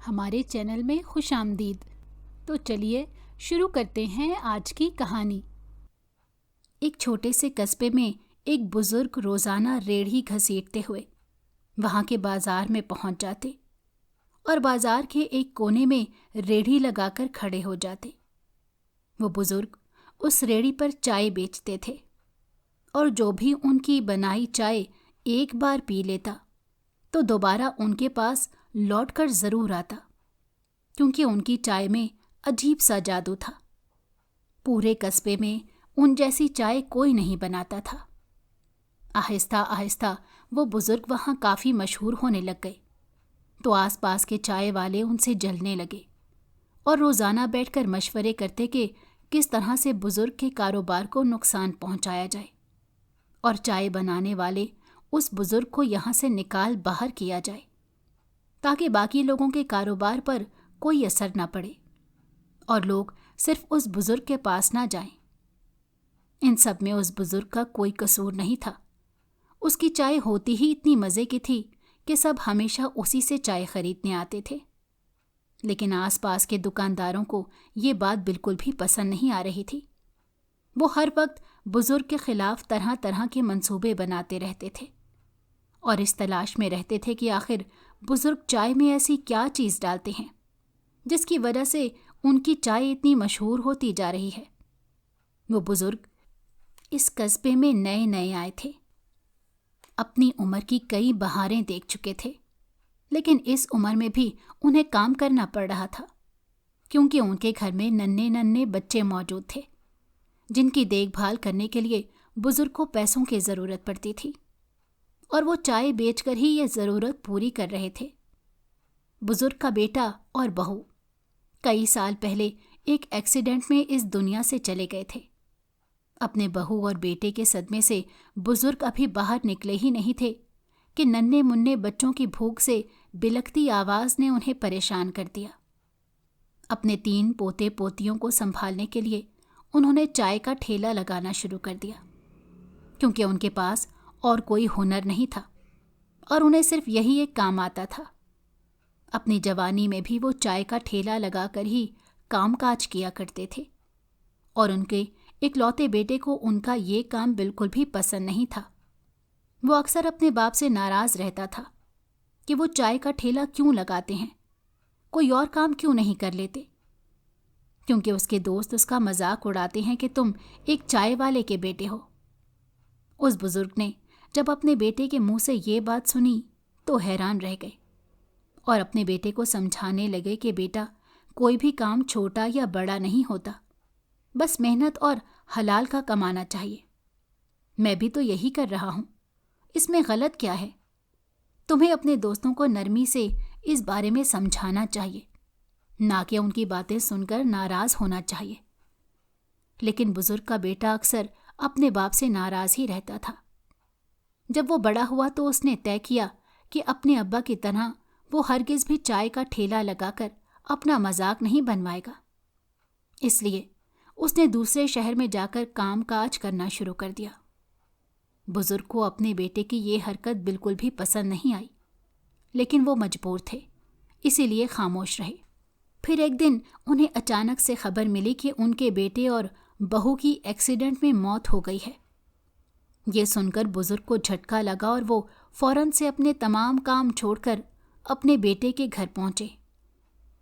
ہمارے چینل میں خوش آمدید۔ تو چلیے شروع کرتے ہیں آج کی کہانی۔ ایک چھوٹے سے قصبے میں ایک بزرگ روزانہ ریڑھی گھسیٹتے ہوئے وہاں کے بازار میں پہنچ جاتے اور بازار کے ایک کونے میں ریڑھی لگا کر کھڑے ہو جاتے۔ وہ بزرگ اس ریڑھی پر چائے بیچتے تھے اور جو بھی ان کی بنائی چائے ایک بار پی لیتا تو دوبارہ ان کے پاس لوٹ کر ضرور آتا، کیونکہ ان کی چائے میں عجیب سا جادو تھا۔ پورے قصبے میں ان جیسی چائے کوئی نہیں بناتا تھا۔ آہستہ آہستہ وہ بزرگ وہاں کافی مشہور ہونے لگ گئے، تو آس پاس کے چائے والے ان سے جلنے لگے اور روزانہ بیٹھ کر مشورے کرتے کہ کس طرح سے بزرگ کے کاروبار کو نقصان پہنچایا جائے اور چائے بنانے والے اس بزرگ کو یہاں سے نکال باہر کیا جائے تاکہ باقی لوگوں کے کاروبار پر کوئی اثر نہ پڑے اور لوگ صرف اس بزرگ کے پاس نہ جائیں۔ ان سب میں اس بزرگ کا کوئی قصور نہیں تھا۔ اس کی چائے ہوتی ہی اتنی مزے کی تھی کہ سب ہمیشہ اسی سے چائے خریدنے آتے تھے، لیکن آس پاس کے دکانداروں کو یہ بات بالکل بھی پسند نہیں آ رہی تھی۔ وہ ہر وقت بزرگ کے خلاف طرح طرح کے منصوبے بناتے رہتے تھے اور اس تلاش میں رہتے تھے کہ آخر بزرگ چائے میں ایسی کیا چیز ڈالتے ہیں جس کی وجہ سے ان کی چائے اتنی مشہور ہوتی جا رہی ہے۔ وہ بزرگ اس قصبے میں نئے نئے آئے تھے، اپنی عمر کی کئی بہاریں دیکھ چکے تھے، لیکن اس عمر میں بھی انہیں کام کرنا پڑ رہا تھا کیونکہ ان کے گھر میں ننھے ننھے بچے موجود تھے جن کی دیکھ بھال کرنے کے لیے بزرگ کو پیسوں کی ضرورت پڑتی تھی، اور وہ چائے بیچ کر ہی یہ ضرورت پوری کر رہے تھے۔ بزرگ کا بیٹا اور بہو کئی سال پہلے ایک ایکسیڈنٹ میں اس دنیا سے چلے گئے تھے۔ اپنے بہو اور بیٹے کے صدمے سے بزرگ ابھی باہر نکلے ہی نہیں تھے کہ ننھے منھے بچوں کی بھوک سے بلکتی آواز نے انہیں پریشان کر دیا۔ اپنے 3 پوتے پوتیوں کو سنبھالنے کے لیے انہوں نے چائے کا ٹھیلا لگانا شروع کر دیا، کیونکہ ان کے پاس اور کوئی ہنر نہیں تھا اور انہیں صرف یہی ایک کام آتا تھا۔ اپنی جوانی میں بھی وہ چائے کا ٹھیلا لگا کر ہی کام کاج کیا کرتے تھے، اور ان کے اکلوتے بیٹے کو ان کا یہ کام بالکل بھی پسند نہیں تھا۔ وہ اکثر اپنے باپ سے ناراض رہتا تھا کہ وہ چائے کا ٹھیلا کیوں لگاتے ہیں، کوئی اور کام کیوں نہیں کر لیتے، کیونکہ اس کے دوست اس کا مذاق اڑاتے ہیں کہ تم ایک چائے والے کے بیٹے ہو۔ اس بزرگ نے جب اپنے بیٹے کے منہ سے یہ بات سنی تو حیران رہ گئے اور اپنے بیٹے کو سمجھانے لگے کہ بیٹا، کوئی بھی کام چھوٹا یا بڑا نہیں ہوتا، بس محنت اور حلال کا کمانا چاہیے۔ میں بھی تو یہی کر رہا ہوں، اس میں غلط کیا ہے؟ تمہیں اپنے دوستوں کو نرمی سے اس بارے میں سمجھانا چاہیے، نہ کہ ان کی باتیں سن کر ناراض ہونا چاہیے۔ لیکن بزرگ کا بیٹا اکثر اپنے باپ سے ناراض ہی رہتا تھا۔ جب وہ بڑا ہوا تو اس نے طے کیا کہ اپنے ابا کی طرح وہ ہرگز بھی چائے کا ٹھیلا لگا کر اپنا مذاق نہیں بنوائے گا۔ اس لیے اس نے دوسرے شہر میں جا کر کام کاج کرنا شروع کر دیا۔ بزرگ کو اپنے بیٹے کی یہ حرکت بالکل بھی پسند نہیں آئی، لیکن وہ مجبور تھے، اسی لیے خاموش رہے۔ پھر ایک دن انہیں اچانک سے خبر ملی کہ ان کے بیٹے اور بہو کی ایکسیڈنٹ میں موت ہو گئی ہے۔ یہ سن کر بزرگ کو جھٹکا لگا اور وہ فوراً سے اپنے تمام کام چھوڑ کر اپنے بیٹے کے گھر پہنچے،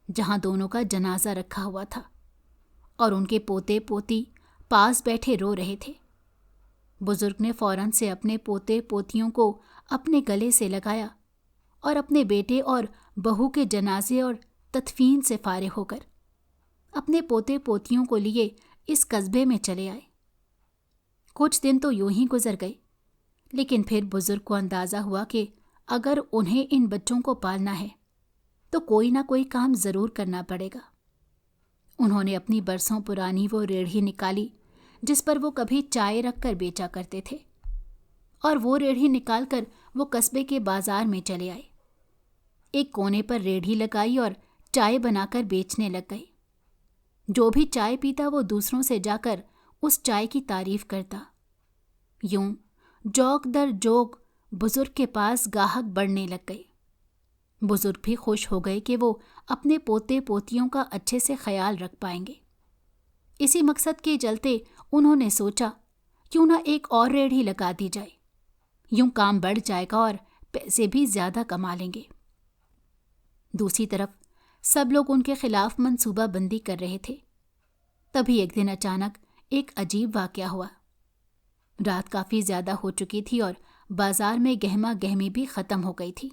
جہاں دونوں کا جنازہ رکھا ہوا تھا اور ان کے پوتے پوتی پاس بیٹھے رو رہے تھے۔ بزرگ نے فوراً سے اپنے پوتے پوتیوں کو اپنے گلے سے لگایا اور اپنے بیٹے اور بہو کے جنازے اور تدفین سے فارغ ہو کر اپنے پوتے پوتیوں کو لیے اس قصبے میں چلے آئے۔ کچھ دن تو یوں ہی گزر گئے، لیکن پھر بزرگ کو اندازہ ہوا کہ اگر انہیں ان بچوں کو پالنا ہے تو کوئی نہ کوئی کام ضرور کرنا پڑے گا۔ انہوں نے اپنی برسوں پرانی وہ ریڑھی نکالی جس پر وہ کبھی چائے رکھ کر بیچا کرتے تھے، اور وہ ریڑھی نکال کر وہ قصبے کے بازار میں چلے آئے۔ ایک کونے پر ریڑھی لگائی اور چائے بنا کر بیچنے لگ گئے۔ جو بھی چائے پیتا وہ دوسروں سے جا کر اس چائے کی تعریف کرتا۔ یوں جوک در جوک بزرگ کے پاس گاہک بڑھنے لگ گئے۔ बुजुर्ग भी खुश हो गए कि वो अपने पोते पोतियों का अच्छे से ख्याल रख पाएंगे। इसी मकसद के चलते उन्होंने सोचा क्यों ना एक और रेहड़ी लगा दी जाए, यूं काम बढ़ जाएगा और पैसे भी ज्यादा कमा लेंगे। दूसरी तरफ सब लोग उनके खिलाफ मंसूबाबंदी कर रहे थे। तभी एक दिन अचानक एक अजीब वाकया हुआ। रात काफी ज्यादा हो चुकी थी और बाजार में गहमा गहमी भी खत्म हो गई थी।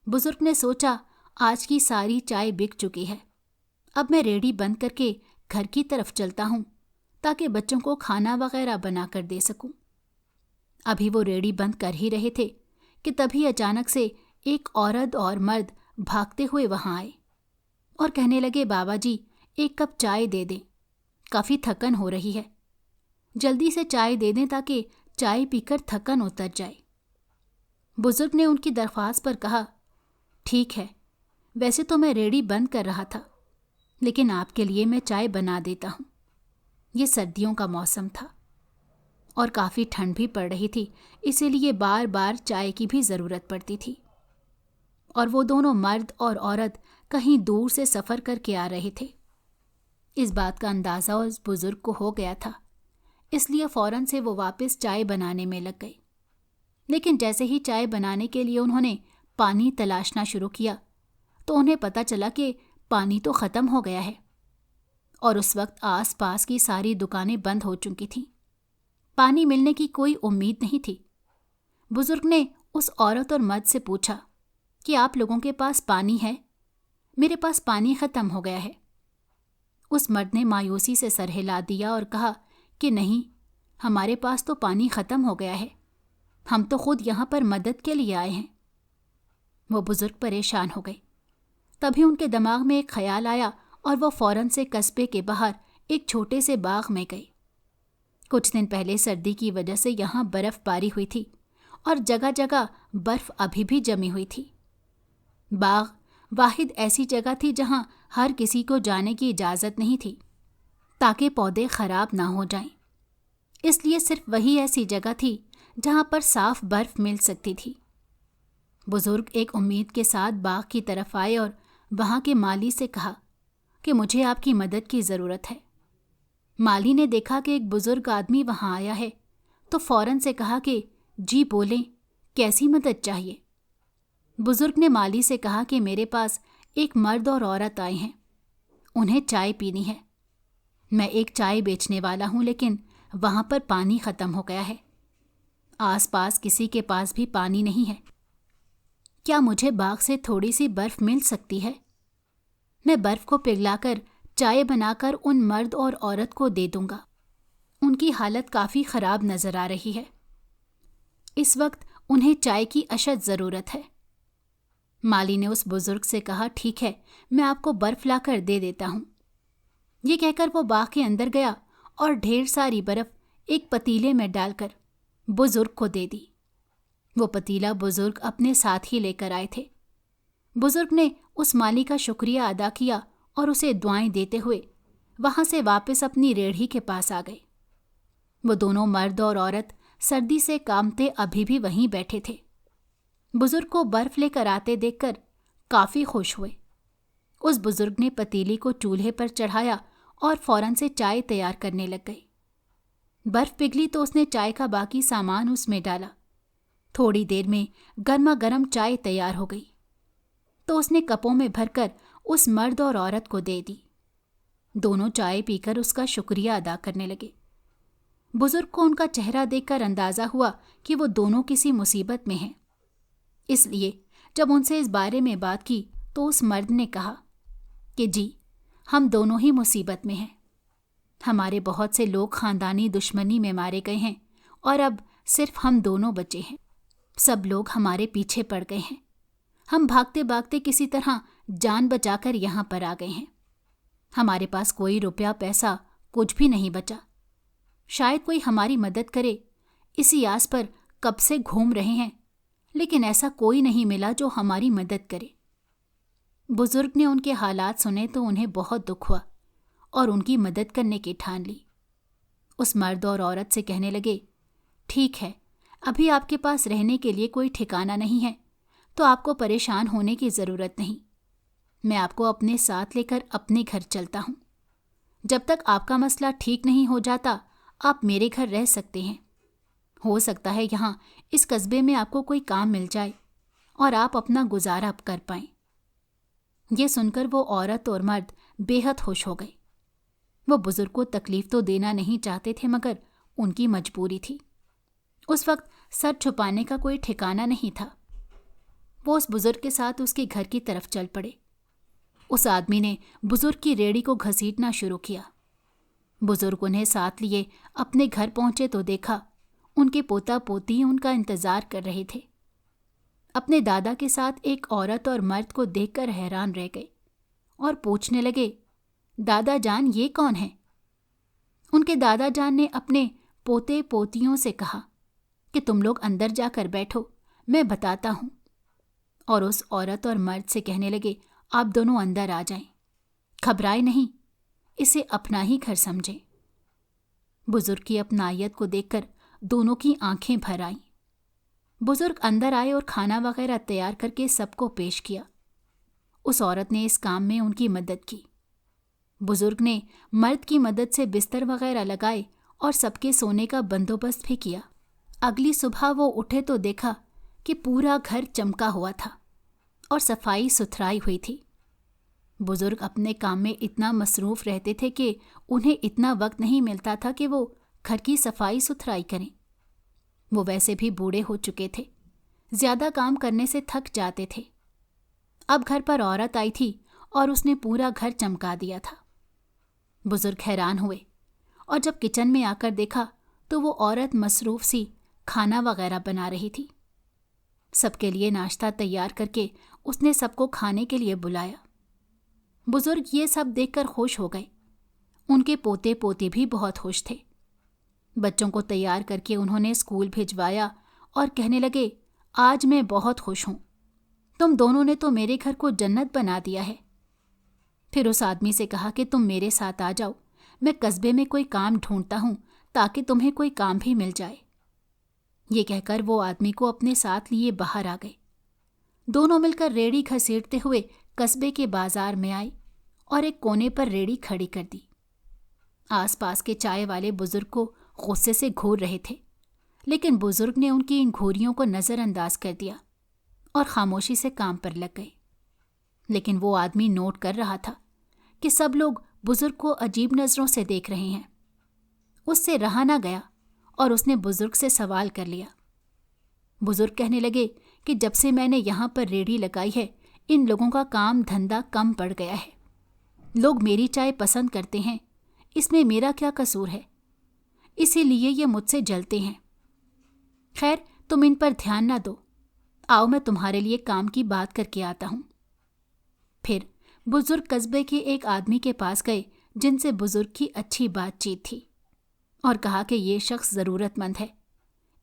बुजुर्ग ने सोचा आज की सारी चाय बिक चुकी है, अब मैं रेहड़ी बंद करके घर की तरफ चलता हूं ताकि बच्चों को खाना वगैरह बनाकर दे सकूं। अभी वो रेहड़ी बंद कर ही रहे थे कि तभी अचानक से एक औरत और मर्द भागते हुए वहां आए और कहने लगे, बाबा जी एक कप चाय दे दें, काफी थकन हो रही है, जल्दी से चाय दे दें ताकि चाय पीकर थकन उतर जाए। बुजुर्ग ने उनकी दरख्वास्त पर कहा, ठीक है, वैसे तो मैं रेहड़ी बंद कर रहा था, लेकिन आपके लिए मैं चाय बना देता हूं। ये सर्दियों का मौसम था और काफी ठंड भी पड़ रही थी, इसीलिए बार बार चाय की भी जरूरत पड़ती थी। और वो दोनों मर्द और औरत कहीं दूर से सफर करके आ रहे थे। इस बात का अंदाजा उस बुजुर्ग को हो गया था, इसलिए फौरन से वो वापस चाय बनाने में लग गए। लेकिन जैसे ही चाय बनाने के लिए उन्होंने पानी तलाशना शुरू किया तो उन्हें पता चला कि पानी तो खत्म हो गया है और उस वक्त आस पास की सारी दुकानें बंद हो चुकी थीं। पानी मिलने की कोई उम्मीद नहीं थी। बुजुर्ग ने उस औरत और मर्द से पूछा कि आप लोगों के पास पानी है? मेरे पास पानी खत्म हो गया है। उस मर्द ने मायूसी से सर हिला दिया और कहा कि नहीं, हमारे पास तो पानी खत्म हो गया है, हम तो खुद यहाँ पर मदद के लिए आए हैं। वो बुजुर्ग परेशान हो गए। तभी उनके दिमाग में एक ख्याल आया और वो फौरन से कस्बे के बाहर एक छोटे से बाग में गए। कुछ दिन पहले सर्दी की वजह से यहाँ बर्फबारी हुई थी और जगह जगह बर्फ अभी भी जमी हुई थी। बाग वाहिद ऐसी जगह थी जहां हर किसी को जाने की इजाज़त नहीं थी ताकि पौधे खराब ना हो जाएं। इसलिए सिर्फ वही ऐसी जगह थी जहां पर साफ बर्फ मिल सकती थी। बुजुर्ग एक उम्मीद के साथ बाग की तरफ आए और वहां के माली से कहा कि मुझे आपकी मदद की ज़रूरत है। माली ने देखा कि एक बुजुर्ग आदमी वहां आया है तो फौरन से कहा कि जी बोलें, कैसी मदद चाहिए। बुजुर्ग ने माली से कहा कि मेरे पास एक मर्द और औरत आए हैं, उन्हें चाय पीनी है। मैं एक चाय बेचने वाला हूं, लेकिन वहां पर पानी खत्म हो गया है। आसपास किसी के पास भी पानी नहीं है। क्या मुझे बाग से थोड़ी सी बर्फ मिल सकती है? मैं बर्फ को पिघलाकर चाय बनाकर उन मर्द और औरत को दे दूंगा। उनकी हालत काफी खराब नजर आ रही है। इस वक्त उन्हें चाय की अशद जरूरत है। माली ने उस बुजुर्ग से कहा, ठीक है, मैं आपको बर्फ लाकर दे देता हूं। ये कहकर वो बाग के अंदर गया और ढेर सारी बर्फ एक पतीले में डालकर बुजुर्ग को दे दी। वो पतीला बुजुर्ग अपने साथ ही लेकर आए थे। बुजुर्ग ने उस माली का शुक्रिया अदा किया और उसे दुआएं देते हुए वहां से वापस अपनी रेहड़ी के पास आ गए। वो दोनों मर्द और औरत सर्दी से कांपते अभी भी वहीं बैठे थे। बुजुर्ग को बर्फ लेकर आते देखकर काफी खुश हुए। उस बुजुर्ग ने पतीली को चूल्हे पर चढ़ाया और फौरन से चाय तैयार करने लग गए। बर्फ पिघली तो उसने चाय का बाकी सामान उसमें डाला। थोड़ी देर में गर्मा गर्म चाय तैयार हो गई तो उसने कपों में भरकर उस मर्द और औरत को दे दी। दोनों चाय पीकर उसका शुक्रिया अदा करने लगे। बुजुर्ग को उनका चेहरा देखकर अंदाजा हुआ कि वो दोनों किसी मुसीबत में हैं। इसलिए जब उनसे इस बारे में बात की तो उस मर्द ने कहा कि जी, हम दोनों ही मुसीबत में हैं। हमारे बहुत से लोग खानदानी दुश्मनी में मारे गए हैं और अब सिर्फ हम दोनों बचे हैं। सब लोग हमारे पीछे पड़ गए हैं। हम भागते भागते किसी तरह जान बचाकर यहाँ पर आ गए हैं। हमारे पास कोई रुपया पैसा कुछ भी नहीं बचा। शायद कोई हमारी मदद करे, इसी आस पर कब से घूम रहे हैं, लेकिन ऐसा कोई नहीं मिला जो हमारी मदद करे। बुजुर्ग ने उनके हालात सुने तो उन्हें बहुत दुख हुआ और उनकी मदद करने की ठान ली। उस मर्द और औरत से कहने लगे, ठीक है, अभी आपके पास रहने के लिए कोई ठिकाना नहीं है, तो आपको परेशान होने की ज़रूरत नहीं। मैं आपको अपने साथ लेकर अपने घर चलता हूँ। जब तक आपका मसला ठीक नहीं हो जाता, आप मेरे घर रह सकते हैं। हो सकता है यहाँ इस कस्बे में आपको कोई काम मिल जाए और आप अपना गुजारा कर पाएं। ये सुनकर वो औरत और मर्द बेहद खुश हो गए। वो बुजुर्ग को तकलीफ तो देना नहीं चाहते थे, मगर उनकी मजबूरी थी। उस वक्त सर छुपाने का कोई ठिकाना नहीं था। वो उस बुजुर्ग के साथ उसके घर की तरफ चल पड़े। उस आदमी ने बुजुर्ग की रेहड़ी को घसीटना शुरू किया। बुजुर्ग उन्हें साथ लिए अपने घर पहुंचे तो देखा उनके पोता पोती उनका इंतजार कर रहे थे। अपने दादा के साथ एक औरत और मर्द को देखकर हैरान रह गए और पूछने लगे, दादा जान, ये कौन है? उनके दादा जान ने अपने पोते पोतियों से कहा कि तुम लोग अंदर जाकर बैठो, मैं बताता हूं। और उस औरत और मर्द से कहने लगे, आप दोनों अंदर आ जाएं, घबराए नहीं, इसे अपना ही घर समझें। बुजुर्ग की अपनायत को देखकर दोनों की आंखें भर आईं। बुजुर्ग अंदर आए और खाना वगैरह तैयार करके सबको पेश किया। उस औरत ने इस काम में उनकी मदद की। बुजुर्ग ने मर्द की मदद से बिस्तर वगैरह लगाए और सबके सोने का बंदोबस्त भी किया। अगली सुबह वो उठे तो देखा कि पूरा घर चमका हुआ था और सफाई सुथराई हुई थी। बुजुर्ग अपने काम में इतना मसरूफ रहते थे कि उन्हें इतना वक्त नहीं मिलता था कि वो घर की सफाई सुथराई करें। वो वैसे भी बूढ़े हो चुके थे, ज्यादा काम करने से थक जाते थे। अब घर पर औरत आई थी और उसने पूरा घर चमका दिया था। बुजुर्ग हैरान हुए और जब किचन में आकर देखा तो वो औरत मसरूफ सी खाना वगैरह बना रही थी। सबके लिए नाश्ता तैयार करके उसने सबको खाने के लिए बुलाया। बुजुर्ग ये सब देखकर खुश हो गए। उनके पोते पोते भी बहुत खुश थे। बच्चों को तैयार करके उन्होंने स्कूल भिजवाया और कहने लगे, आज मैं बहुत खुश हूं, तुम दोनों ने तो मेरे घर को जन्नत बना दिया है। फिर उस आदमी से कहा कि तुम मेरे साथ आ जाओ, मैं कस्बे में कोई काम ढूंढता हूं ताकि तुम्हें कोई काम भी मिल जाए। ये कहकर वो आदमी को अपने साथ लिए बाहर आ गए। दोनों मिलकर रेहड़ी घसीटते हुए कस्बे के बाजार में आए और एक कोने पर रेहड़ी खड़ी कर दी। आसपास के चाय वाले बुजुर्ग को गुस्से से घूर रहे थे, लेकिन बुजुर्ग ने उनकी इन घूरियों को नजरअंदाज कर दिया और खामोशी से काम पर लग गए। लेकिन वो आदमी नोट कर रहा था कि सब लोग बुजुर्ग को अजीब नजरों से देख रहे हैं। उससे रहा ना गया और उसने बुजुर्ग से सवाल कर लिया। बुजुर्ग कहने लगे कि जब से मैंने यहाँ पर रेहड़ी लगाई है, इन लोगों का काम धंधा कम पड़ गया है। लोग मेरी चाय पसंद करते हैं, इसमें मेरा क्या कसूर है? इसीलिए ये मुझसे जलते हैं। खैर, तुम इन पर ध्यान ना दो, आओ मैं तुम्हारे लिए काम की बात करके आता हूं। फिर बुजुर्ग कस्बे के एक आदमी के पास गए जिनसे बुजुर्ग की अच्छी बातचीत थी और कहा कि ये शख्स ज़रूरतमंद है,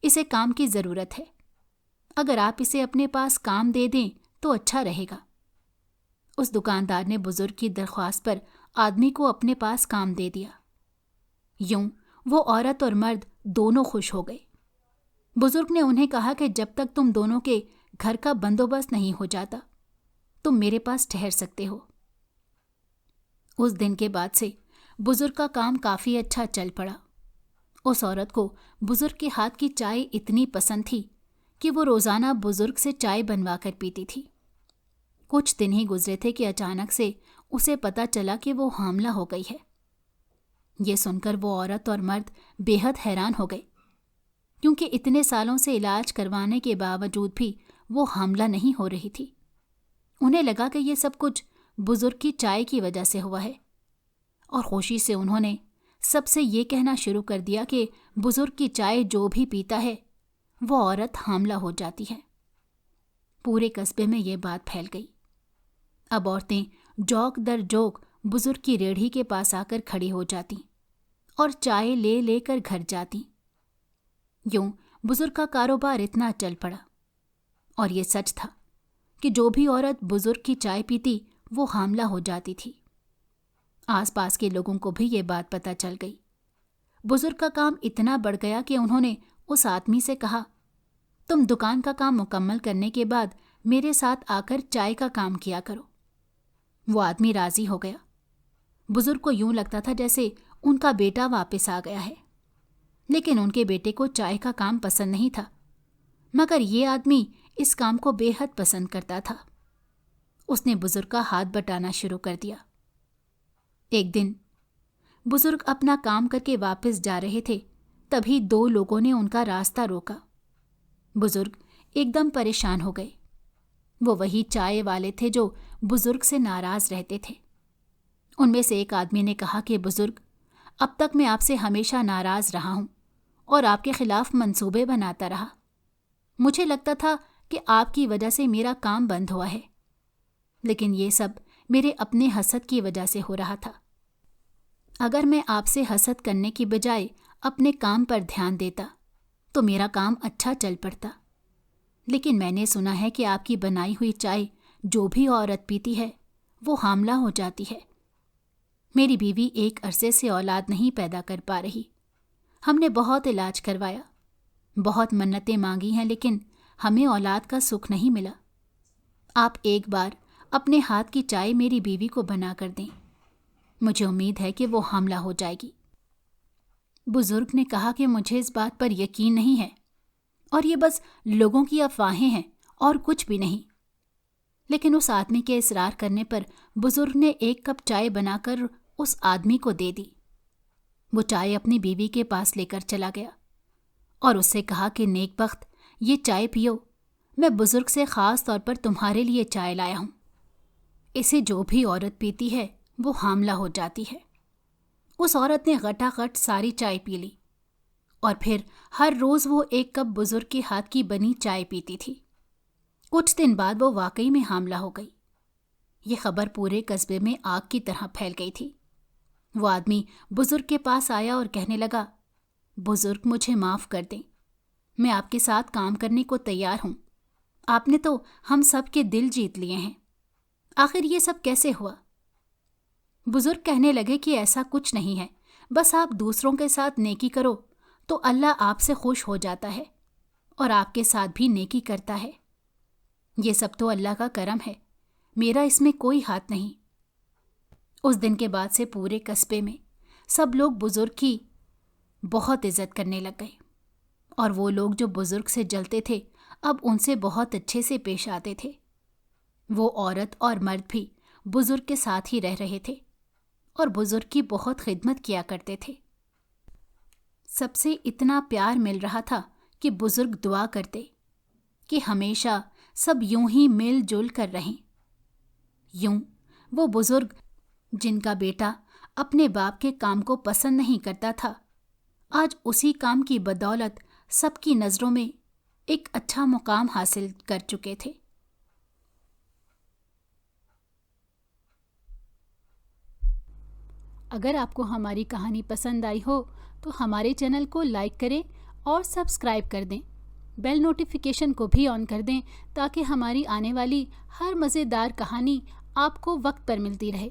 इसे काम की ज़रूरत है। अगर आप इसे अपने पास काम दे दें तो अच्छा रहेगा। उस दुकानदार ने बुजुर्ग की दरख्वास्त पर आदमी को अपने पास काम दे दिया। यूं वो औरत और मर्द दोनों खुश हो गए। बुजुर्ग ने उन्हें कहा कि जब तक तुम दोनों के घर का बंदोबस्त नहीं हो जाता, तुम मेरे पास ठहर सकते हो। उस दिन के बाद से बुजुर्ग का काम काफ़ी अच्छा चल पड़ा। उस औरत को बुजुर्ग के हाथ की चाय इतनी पसंद थी कि वो रोज़ाना बुजुर्ग से चाय बनवा कर पीती थी। कुछ दिन ही गुजरे थे कि अचानक से उसे पता चला कि वो हामला हो गई है। ये सुनकर वो औरत और मर्द बेहद हैरान हो गए, क्योंकि इतने सालों से इलाज करवाने के बावजूद भी वो हामला नहीं हो रही थी। उन्हें लगा कि ये सब कुछ बुजुर्ग की चाय की वजह से हुआ है और खुशी से उन्होंने सबसे ये कहना शुरू कर दिया कि बुजुर्ग की चाय जो भी पीता है वो औरत हामला हो जाती है। पूरे कस्बे में ये बात फैल गई। अब औरतें जौक दर जौक बुजुर्ग की रेहड़ी के पास आकर खड़ी हो जाती और चाय ले लेकर घर जाती। यूं बुजुर्ग का कारोबार इतना चल पड़ा। और ये सच था कि जो भी औरत बुजुर्ग की चाय पीती वो हामला हो जाती थी। आसपास के लोगों को भी ये बात पता चल गई। बुजुर्ग का काम इतना बढ़ गया कि उन्होंने उस आदमी से कहा, तुम दुकान का काम मुकम्मल करने के बाद मेरे साथ आकर चाय का काम किया करो। वो आदमी राजी हो गया। बुजुर्ग को यूं लगता था जैसे उनका बेटा वापस आ गया है, लेकिन उनके बेटे को चाय का काम पसंद नहीं था, मगर ये आदमी इस काम को बेहद पसंद करता था। उसने बुजुर्ग का हाथ बटाना शुरू कर दिया। एक दिन बुजुर्ग अपना काम करके वापस जा रहे थे, तभी 2 लोगों ने उनका रास्ता रोका। बुजुर्ग एकदम परेशान हो गए। वो वही चाय वाले थे जो बुजुर्ग से नाराज रहते थे। उनमें से एक आदमी ने कहा कि बुजुर्ग, अब तक मैं आपसे हमेशा नाराज रहा हूं और आपके खिलाफ मंसूबे बनाता रहा। मुझे लगता था कि आपकी वजह से मेरा काम बंद हुआ है, लेकिन ये सब मेरे अपने हसद की वजह से हो रहा था। अगर मैं आपसे हसद करने की बजाय अपने काम पर ध्यान देता तो मेरा काम अच्छा चल पड़ता। लेकिन मैंने सुना है कि आपकी बनाई हुई चाय जो भी औरत पीती है वो हामला हो जाती है। मेरी बीवी एक अरसे से औलाद नहीं पैदा कर पा रही। हमने बहुत इलाज करवाया, बहुत मन्नतें मांगी हैं, लेकिन हमें औलाद का सुख नहीं मिला। आप एक बार अपने हाथ की चाय मेरी बीवी को बना कर दें। मुझे उम्मीद है कि वो हामला हो जाएगी। बुजुर्ग ने कहा कि मुझे इस बात पर यकीन नहीं है और ये बस लोगों की अफवाहें हैं और कुछ भी नहीं। लेकिन उस आदमी के इसरार करने पर बुजुर्ग ने 1 कप चाय बनाकर उस आदमी को दे दी। वो चाय अपनी बीवी के पास लेकर चला गया और उससे कहा कि नेकबख्त, ये चाय पियो, मैं बुजुर्ग से ख़ास तौर पर तुम्हारे लिए चाय लाया हूँ। इसे जो भी औरत पीती है वो हामला हो जाती है। उस औरत ने गटागट सारी चाय पी ली और फिर हर रोज़ वो 1 कप बुजुर्ग के हाथ की बनी चाय पीती थी। कुछ दिन बाद वो वाकई में हामला हो गई। ये खबर पूरे कस्बे में आग की तरह फैल गई थी। वो आदमी बुजुर्ग के पास आया और कहने लगा, बुजुर्ग, मुझे माफ़ कर दें, मैं आपके साथ काम करने को तैयार हूँ। आपने तो हम सब के दिल जीत लिए हैं। आखिर ये सब कैसे हुआ? बुजुर्ग कहने लगे कि ऐसा कुछ नहीं है, बस आप दूसरों के साथ नेकी करो तो अल्लाह आपसे खुश हो जाता है और आपके साथ भी नेकी करता है। ये सब तो अल्लाह का करम है, मेरा इसमें कोई हाथ नहीं। उस दिन के बाद से पूरे कस्बे में सब लोग बुजुर्ग की बहुत इज्जत करने लग गए और वो लोग जो बुजुर्ग से जलते थे अब उनसे बहुत अच्छे से पेश आते थे। वो औरत और मर्द भी बुजुर्ग के साथ ही रह रहे थे और बुजुर्ग की बहुत खिदमत किया करते थे। सबसे इतना प्यार मिल रहा था कि बुजुर्ग दुआ करते कि हमेशा सब यूं ही मिलजुल कर रहें। यूं वो बुजुर्ग जिनका बेटा अपने बाप के काम को पसंद नहीं करता था, आज उसी काम की बदौलत सबकी नज़रों में एक अच्छा मुकाम हासिल कर चुके थे। अगर आपको हमारी कहानी पसंद आई हो तो हमारे चैनल को लाइक करें और सब्सक्राइब कर दें। बेल नोटिफिकेशन को भी ऑन कर दें ताकि हमारी आने वाली हर मज़ेदार कहानी आपको वक्त पर मिलती रहे।